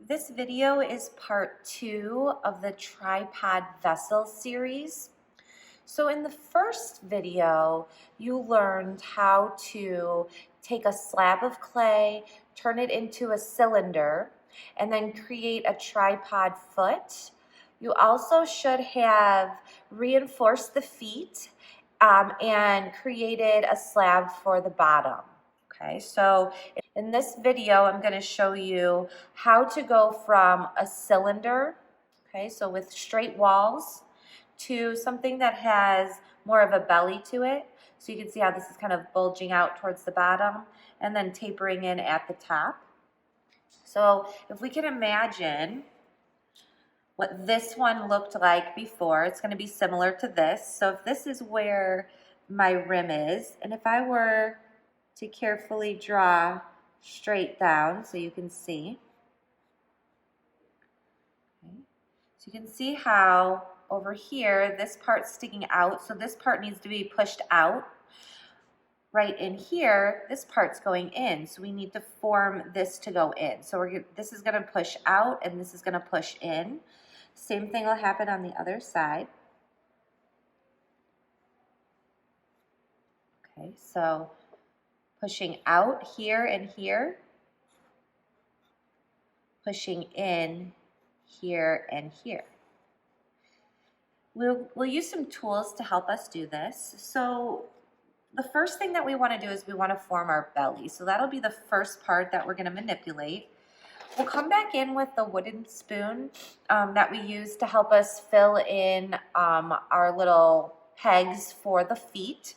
This video is part 2 of the tripod vessel series. So in the first video, you learned how to take a slab of clay, turn it into a cylinder, and then create a tripod foot. You also should have reinforced the feet and created a slab for the bottom. Okay, so in this video, I'm going to show you how to go from a cylinder, okay, so with straight walls, to something that has more of a belly to it. So you can see how this is kind of bulging out towards the bottom and then tapering in at the top. So if we can imagine what this one looked like before, it's going to be similar to this. So if this is where my rim is, and if I were to carefully draw straight down so you can see. Okay. So you can see how over here this part's sticking out, so this part needs to be pushed out. Right in here, this part's going in, so we need to form this to go in. So this is going to push out and this is going to push in. Same thing will happen on the other side. Okay, so pushing out here and here, pushing in here and here. We'll use some tools to help us do this. So the first thing that we want to do is we want to form our belly. So that'll be the first part that we're going to manipulate. We'll come back in with the wooden spoon that we use to help us fill in our little pegs for the feet.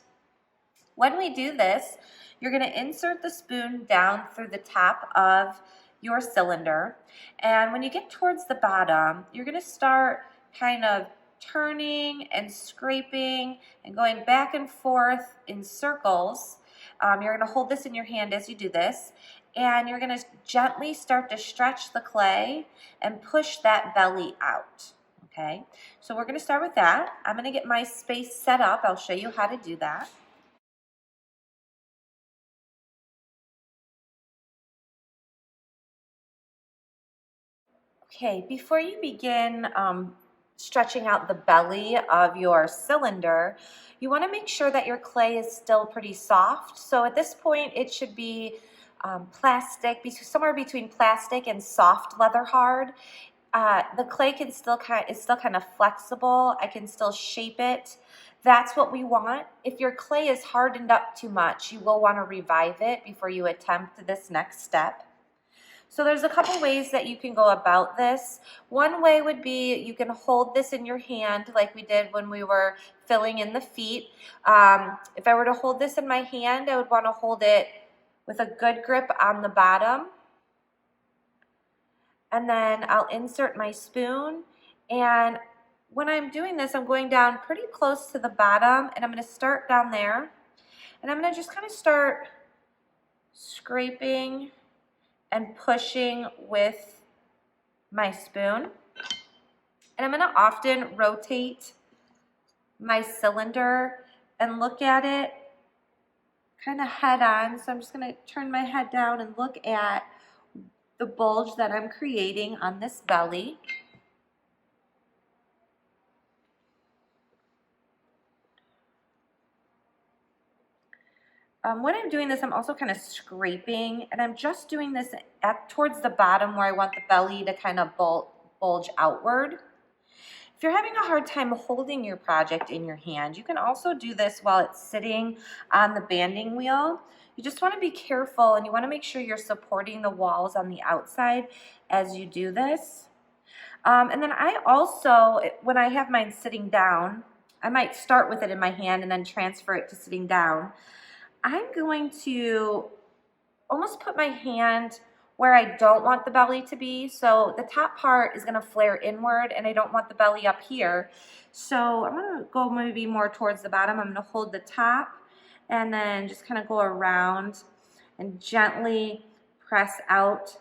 When we do this, you're going to insert the spoon down through the top of your cylinder, and when you get towards the bottom, you're going to start kind of turning and scraping and going back and forth in circles. You're going to hold this in your hand as you do this, and you're going to gently start to stretch the clay and push that belly out. Okay, so we're going to start with that. I'm going to get my space set up. I'll show you how to do that. Okay, before you begin stretching out the belly of your cylinder, you want to make sure that your clay is still pretty soft. So at this point, it should be plastic, somewhere between plastic and soft leather hard. The clay is still kind of flexible. I can still shape it. That's what we want. If your clay is hardened up too much, you will want to revive it before you attempt this next step. So there's a couple ways that you can go about this. One way would be you can hold this in your hand like we did when we were filling in the feet. If I were to hold this in my hand, I would want to hold it with a good grip on the bottom. And then I'll insert my spoon. And when I'm doing this, I'm going down pretty close to the bottom, and I'm going to start down there. And I'm going to just kind of start scraping and pushing with my spoon. And I'm going to often rotate my cylinder and look at it kind of head on. So I'm just going to turn my head down and look at the bulge that I'm creating on this belly. When I'm doing this, I'm also kind of scraping, and I'm just doing this towards the bottom where I want the belly to kind of bulge outward. If you're having a hard time holding your project in your hand, you can also do this while it's sitting on the banding wheel. You just want to be careful, and you want to make sure you're supporting the walls on the outside as you do this. And then I also, when I have mine sitting down, I might start with it in my hand and then transfer it to sitting down. I'm going to almost put my hand where I don't want the belly to be. So the top part is going to flare inward, and I don't want the belly up here. So I'm going to go maybe more towards the bottom. I'm going to hold the top and then just kind of go around and gently press out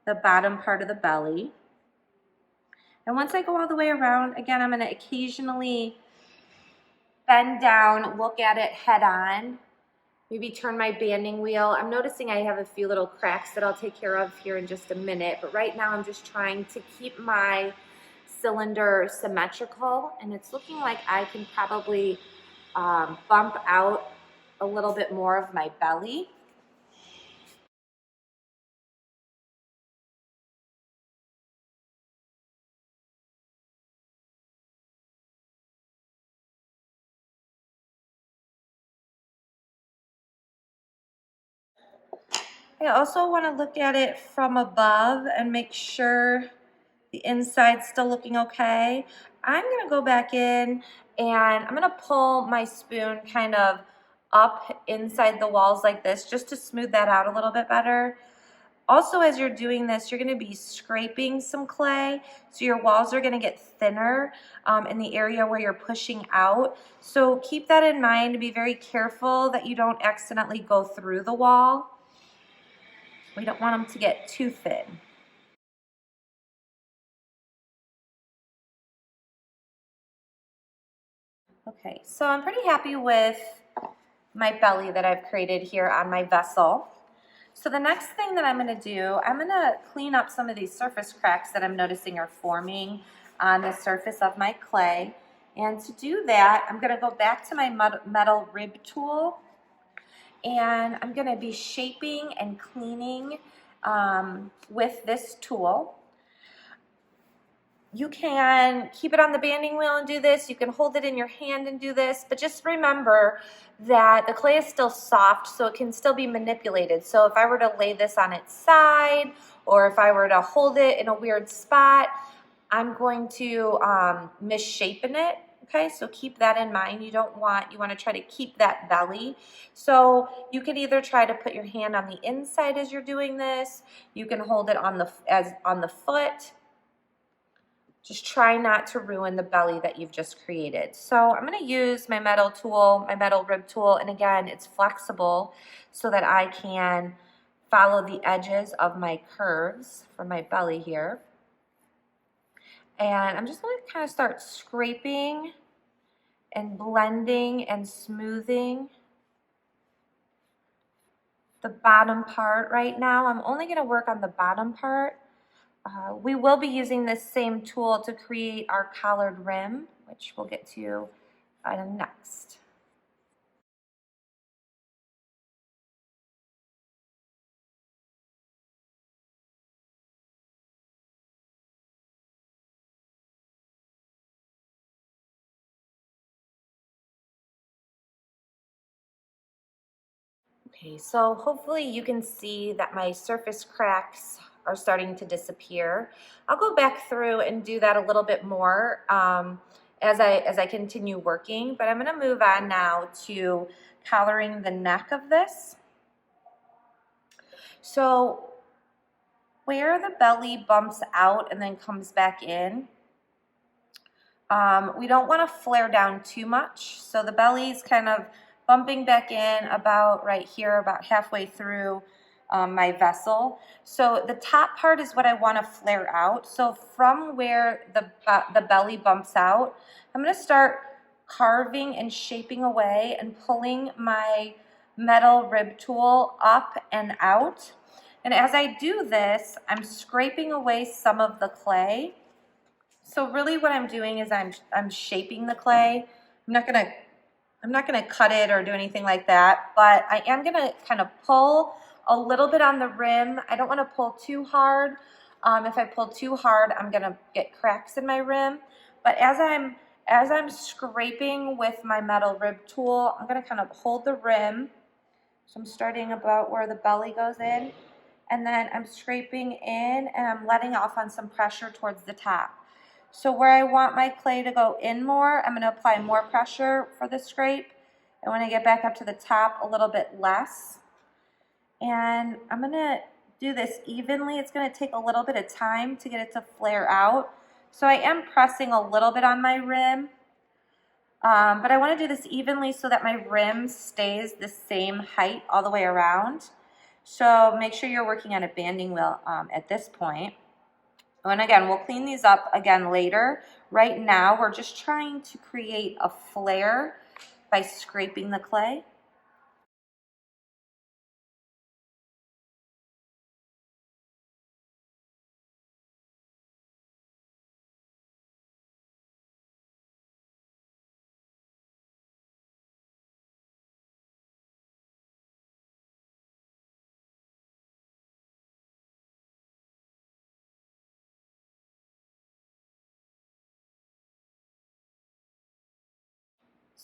the bottom part of the belly. And once I go all the way around, again, I'm going to occasionally bend down, look at it head on, maybe turn my banding wheel. I'm noticing I have a few little cracks that I'll take care of here in just a minute, but right now I'm just trying to keep my cylinder symmetrical, and it's looking like I can probably bump out a little bit more of my belly. I also want to look at it from above and make sure the inside's still looking okay. I'm gonna go back in and I'm gonna pull my spoon kind of up inside the walls like this just to smooth that out a little bit better. Also, as you're doing this, you're gonna be scraping some clay, so your walls are gonna get thinner in the area where you're pushing out. So keep that in mind, be very careful that you don't accidentally go through the wall. We don't want them to get too thin. Okay, so I'm pretty happy with my belly that I've created here on my vessel. So the next thing that I'm gonna do, I'm gonna clean up some of these surface cracks that I'm noticing are forming on the surface of my clay. And to do that, I'm gonna go back to my metal rib tool, and I'm gonna be shaping and cleaning with this tool. You can keep it on the banding wheel and do this. You can hold it in your hand and do this, but just remember that the clay is still soft, so it can still be manipulated. So if I were to lay this on its side, or if I were to hold it in a weird spot, I'm going to misshapen it. Okay, so keep that in mind. You want to try to keep that belly. So you can either try to put your hand on the inside as you're doing this. You can hold it on the foot. Just try not to ruin the belly that you've just created. So I'm going to use my metal tool, my metal rib tool, and again, it's flexible so that I can follow the edges of my curves for my belly here. And I'm just going to kind of start scraping and blending and smoothing the bottom part right now. I'm only going to work on the bottom part. We will be using this same tool to create our collared rim, which we'll get to next. Okay, so hopefully you can see that my surface cracks are starting to disappear. I'll go back through and do that a little bit more as I continue working, but I'm going to move on now to collaring the neck of this. So where the belly bumps out and then comes back in, we don't want to flare down too much. So the belly's kind of bumping back in about right here, about halfway through my vessel. So the top part is what I want to flare out. So from where the belly bumps out, I'm going to start carving and shaping away and pulling my metal rib tool up and out. And as I do this, I'm scraping away some of the clay. So really what I'm doing is I'm shaping the clay. I'm not gonna cut it or do anything like that, but I am gonna kind of pull a little bit on the rim. I don't want to pull too hard. If I pull too hard, I'm gonna get cracks in my rim. But as I'm scraping with my metal rib tool, I'm gonna kind of hold the rim. So I'm starting about where the belly goes in, and then I'm scraping in and I'm letting off on some pressure towards the top. So where I want my clay to go in more, I'm going to apply more pressure for the scrape. And when I get back up to the top, a little bit less. And I'm going to do this evenly. It's going to take a little bit of time to get it to flare out. So I am pressing a little bit on my rim. But I want to do this evenly so that my rim stays the same height all the way around. So make sure you're working on a banding wheel at this point. And again, we'll clean these up again later. Right now, we're just trying to create a flare by scraping the clay.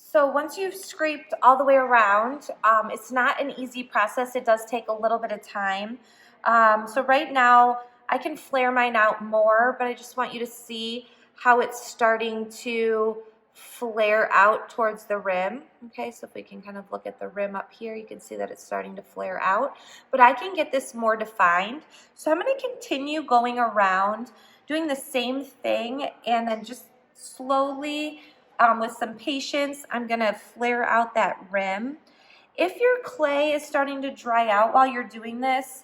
So once you've scraped all the way around, it's not an easy process. It does take a little bit of time. So right now, I can flare mine out more, but I just want you to see how it's starting to flare out towards the rim. Okay, so if we can kind of look at the rim up here, you can see that it's starting to flare out. But I can get this more defined. So I'm going to continue going around, doing the same thing, and then just slowly, with some patience, I'm going to flare out that rim. If your clay is starting to dry out while you're doing this,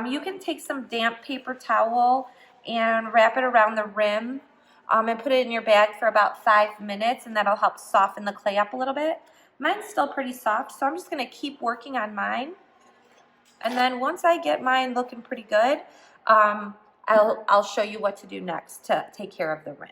you can take some damp paper towel and wrap it around the rim, and put it in your bag for about 5 minutes, and that'll help soften the clay up a little bit. Mine's still pretty soft, so I'm just going to keep working on mine. And then once I get mine looking pretty good, I'll show you what to do next to take care of the rim.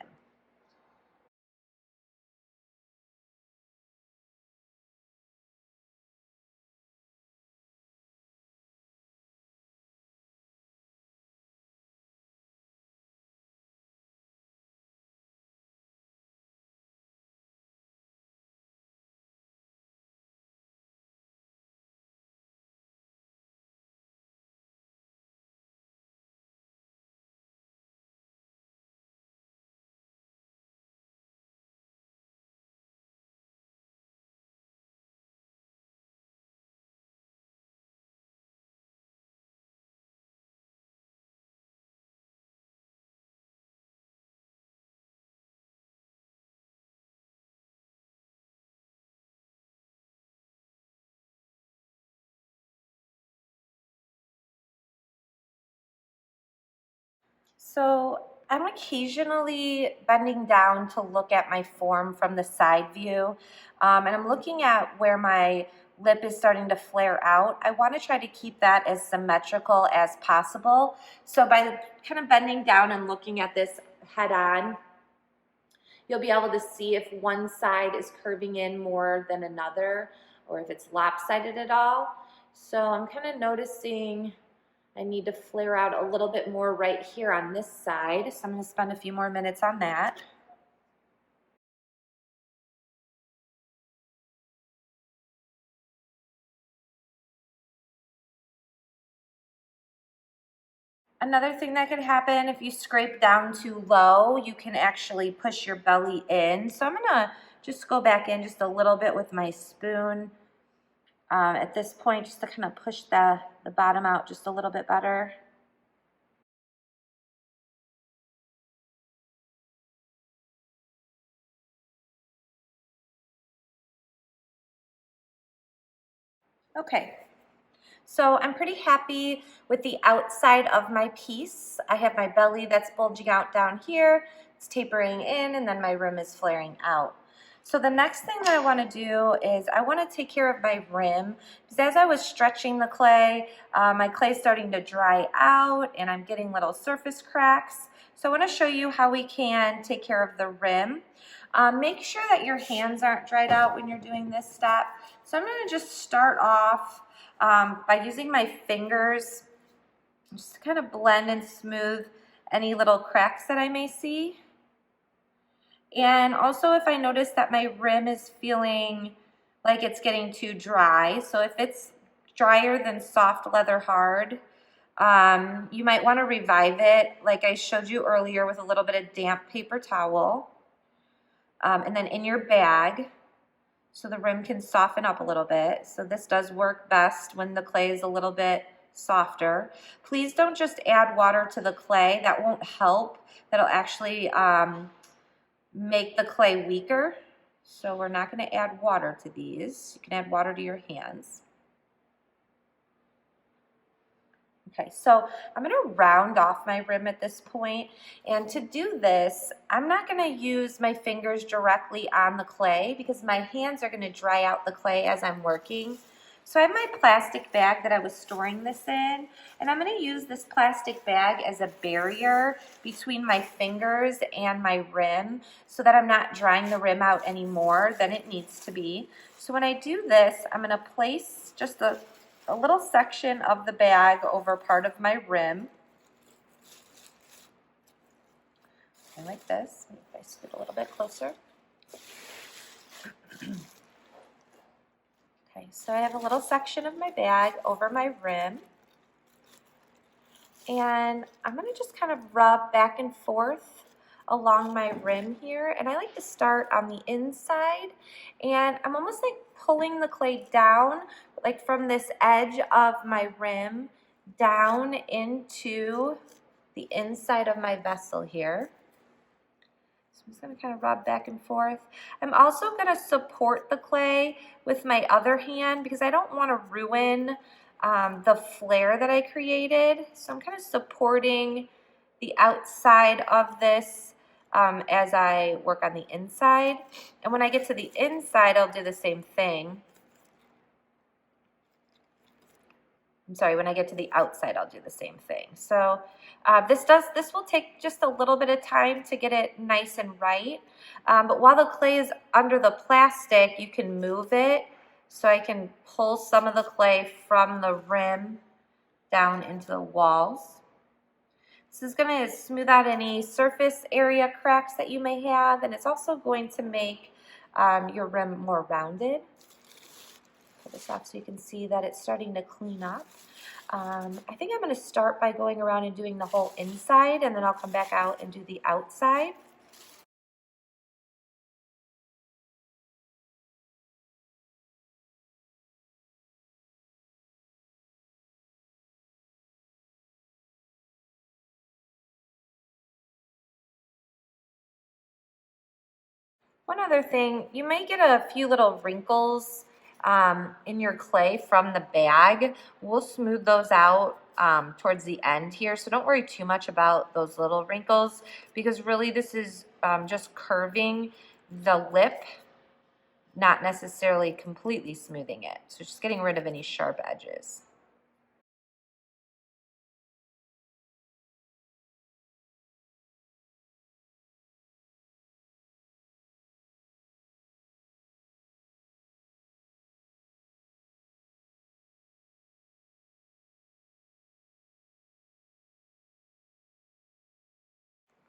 So I'm occasionally bending down to look at my form from the side view, and I'm looking at where my lip is starting to flare out. I want to try to keep that as symmetrical as possible. So by kind of bending down and looking at this head on, you'll be able to see if one side is curving in more than another, or if it's lopsided at all. So I'm kind of noticing I need to flare out a little bit more right here on this side, so I'm going to spend a few more minutes on that. Another thing that could happen if you scrape down too low, you can actually push your belly in. So I'm going to just go back in just a little bit with my spoon at this point, just to kind of push the bottom out just a little bit better. Okay, so I'm pretty happy with the outside of my piece. I have my belly that's bulging out down here, it's tapering in, and then my rim is flaring out. So the next thing that I want to do is I want to take care of my rim, because as I was stretching the clay, my clay is starting to dry out and I'm getting little surface cracks. So I want to show you how we can take care of the rim. Make sure that your hands aren't dried out when you're doing this step. So I'm going to just start off by using my fingers, just to kind of blend and smooth any little cracks that I may see. And also if I notice that my rim is feeling like it's getting too dry, so if it's drier than soft leather hard, you might want to revive it like I showed you earlier with a little bit of damp paper towel. And then in your bag, so the rim can soften up a little bit. So this does work best when the clay is a little bit softer. Please don't just add water to the clay. That won't help. That'll actually make the clay weaker. So we're not going to add water to these. You can add water to your hands. Okay, so I'm going to round off my rim at this point, and to do this, I'm not going to use my fingers directly on the clay because my hands are going to dry out the clay as I'm working. So I have my plastic bag that I was storing this in, and I'm going to use this plastic bag as a barrier between my fingers and my rim so that I'm not drying the rim out any more than it needs to be. So when I do this, I'm going to place just a little section of the bag over part of my rim. And like this. If I scoot a little bit closer. Okay, so I have a little section of my bag over my rim. And I'm gonna just kind of rub back and forth along my rim here. And I like to start on the inside. And I'm almost like pulling the clay down, like from this edge of my rim down into the inside of my vessel here. So I'm just gonna kind of rub back and forth. I'm also gonna support the clay with my other hand because I don't wanna ruin the flare that I created. So I'm kind of supporting the outside of this as I work on the inside. And when I get to the inside, I'll do the same thing. I'm sorry, when I get to the outside, I'll do the same thing. So this will take just a little bit of time to get it nice and right. But while the clay is under the plastic, you can move it. So I can pull some of the clay from the rim down into the walls. This is going to smooth out any surface area cracks that you may have, and it's also going to make your rim more rounded. Pull this off so you can see that it's starting to clean up. I think I'm going to start by going around and doing the whole inside, and then I'll come back out and do the outside. One other thing, you may get a few little wrinkles in your clay from the bag. We'll smooth those out towards the end here, so don't worry too much about those little wrinkles because really this is just curving the lip, not necessarily completely smoothing it. So just getting rid of any sharp edges.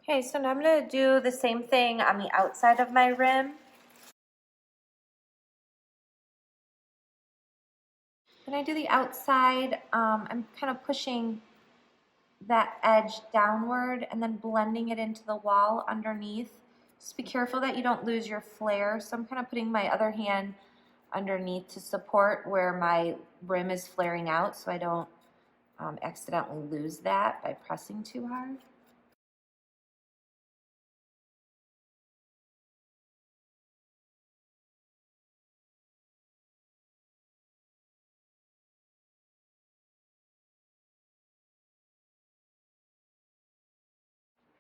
Okay, so now I'm going to do the same thing on the outside of my rim. When I do the outside, I'm kind of pushing that edge downward and then blending it into the wall underneath. Just be careful that you don't lose your flare. So I'm kind of putting my other hand underneath to support where my rim is flaring out so I don't accidentally lose that by pressing too hard.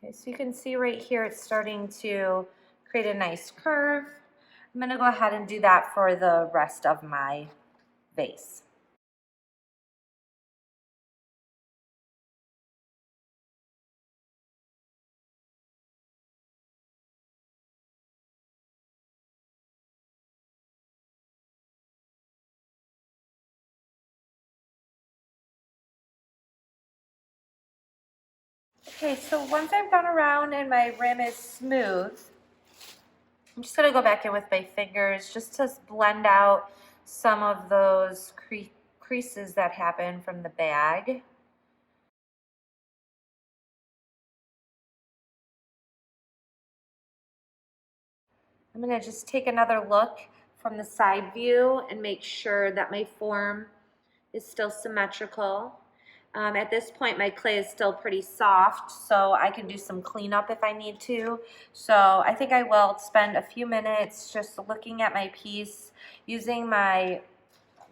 Okay, so you can see right here it's starting to create a nice curve. I'm going to go ahead and do that for the rest of my vase. Okay, so once I've gone around and my rim is smooth, I'm just going to go back in with my fingers just to blend out some of those creases that happen from the bag. I'm going to just take another look from the side view and make sure that my form is still symmetrical. At this point, my clay is still pretty soft, so I can do some cleanup if I need to. So I think I will spend a few minutes just looking at my piece, using my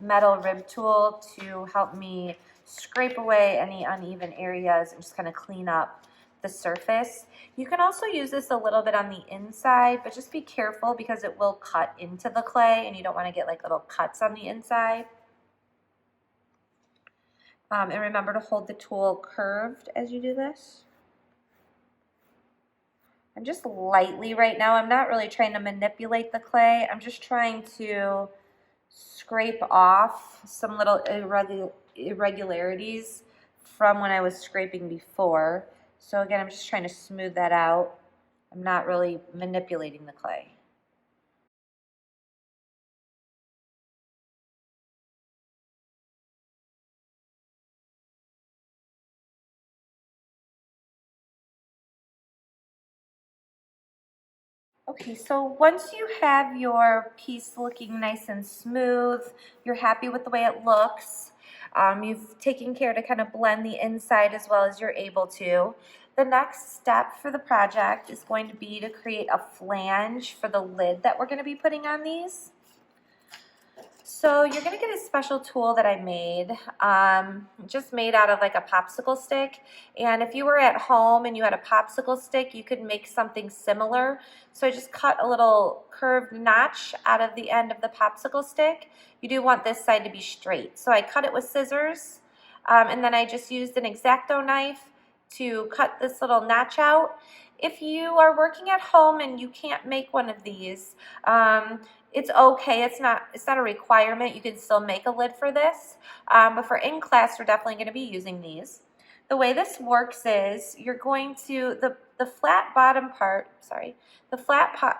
metal rib tool to help me scrape away any uneven areas and just kind of clean up the surface. You can also use this a little bit on the inside, but just be careful because it will cut into the clay and you don't want to get like little cuts on the inside. And remember to hold the tool curved as you do this. I'm just lightly right now, I'm not really trying to manipulate the clay. I'm just trying to scrape off some little irregularities from when I was scraping before. So again, I'm just trying to smooth that out. I'm not really manipulating the clay. Okay, so once you have your piece looking nice and smooth, you're happy with the way it looks, you've taken care to kind of blend the inside as well as you're able to. The next step for the project is going to be to create a flange for the lid that we're going to be putting on these. So you're going to get a special tool that I made, just made out of like a popsicle stick. And if you were at home and you had a popsicle stick, you could make something similar. So I just cut a little curved notch out of the end of the popsicle stick. You do want this side to be straight. So I cut it with scissors, and then I just used an X-Acto knife to cut this little notch out. If you are working at home and you can't make one of these, it's okay. It's not a requirement. You can still make a lid for this, but for in class, we're definitely going to be using these. The way this works is you're going to the flat bottom part.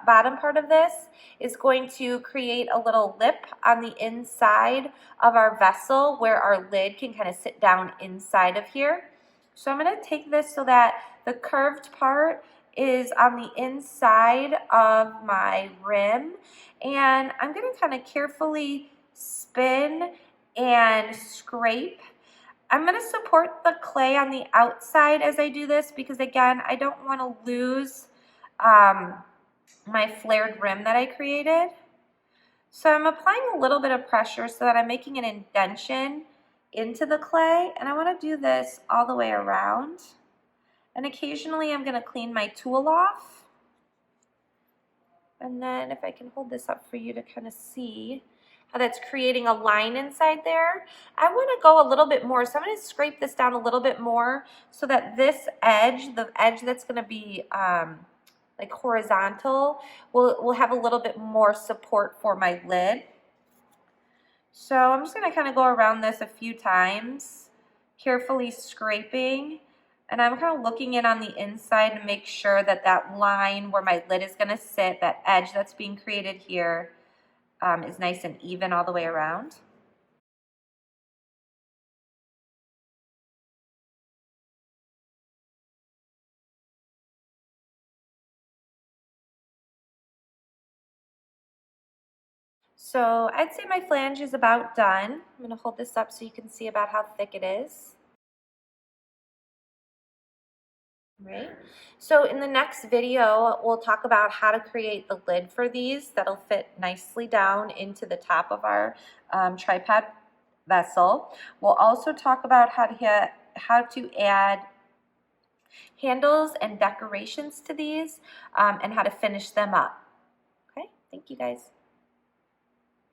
Bottom part of this is going to create a little lip on the inside of our vessel where our lid can kind of sit down inside of here. So I'm going to take this so that the curved part is on the inside of my rim, and I'm going to kind of carefully spin and scrape. I'm going to support the clay on the outside as I do this because, again, I don't want to lose my flared rim that I created. So I'm applying a little bit of pressure so that I'm making an indentation into the clay, and I want to do this all the way around. And occasionally I'm going to clean my tool off. And then if I can hold this up for you to kind of see how that's creating a line inside there. I want to go a little bit more, so I'm going to scrape this down a little bit more so that this edge, the edge that's going to be like horizontal, will have a little bit more support for my lid. So I'm just going to kind of go around this a few times, carefully scraping, and I'm kind of looking in on the inside to make sure that that line where my lid is going to sit, that edge that's being created here, is nice and even all the way around. So I'd say my flange is about done. I'm going to hold this up so you can see about how thick it is. Right. So in the next video, we'll talk about how to create the lid for these that'll fit nicely down into the top of our tripod vessel. We'll also talk about how to add handles and decorations to these and how to finish them up. Okay, thank you guys.